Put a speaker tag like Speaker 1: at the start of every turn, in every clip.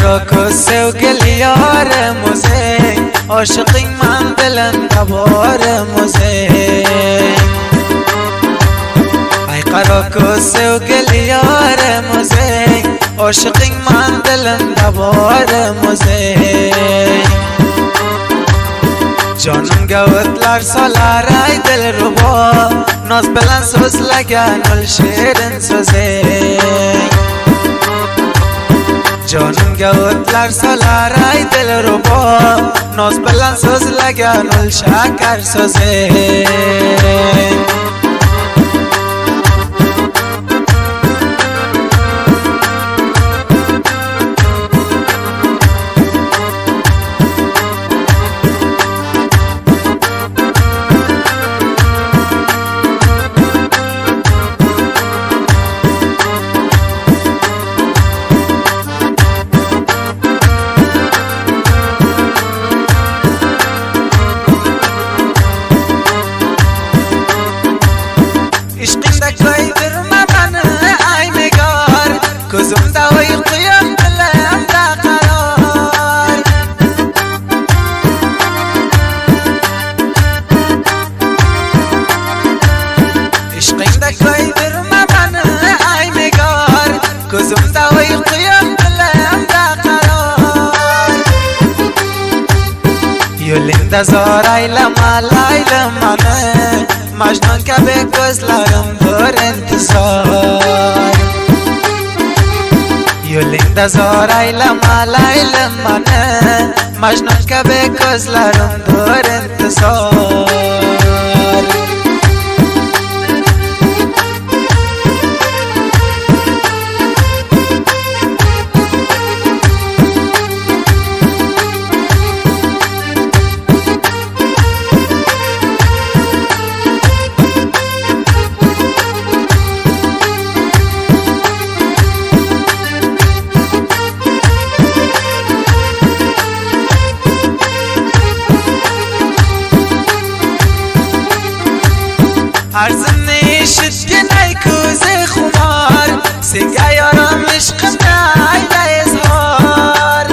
Speaker 1: قراکوسه و گلیار موزه عاشقی من دلم دوار موزه ای قراکوسه و گلیار موزه عاشقی من دلم دوار موزه جانم گوتلر سالار ای دل رو با ناز بلند سوز لگن ول شیرین سوزه جانم گوتلر سالار ای دل رو با ناز بلند سوز لگن ول شکر سوزه كوزم داوي قيام دلم دا قرار عشقين دا كوي برما من اي مقار كوزم داوي قيام دلم دا قرار يولين دا زوراي لما لاي لما مجنون كبه كوزلارم دور انتصار یولین دزارای لما لایل منه مجنون که به کزلرم دور انتصار ارزم نیشت که نی کوزه خمار سنگه یارم عشق نی اظهار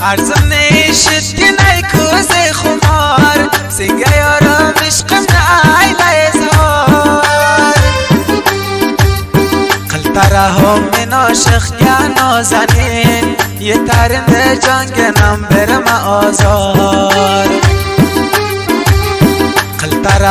Speaker 1: ارزم نیشت که نی کوزه خمار سنگه یارم عشق نی اظهار قلتره هم عاشق یا نازنین یه ترنده جانگنم برم آزار قلتره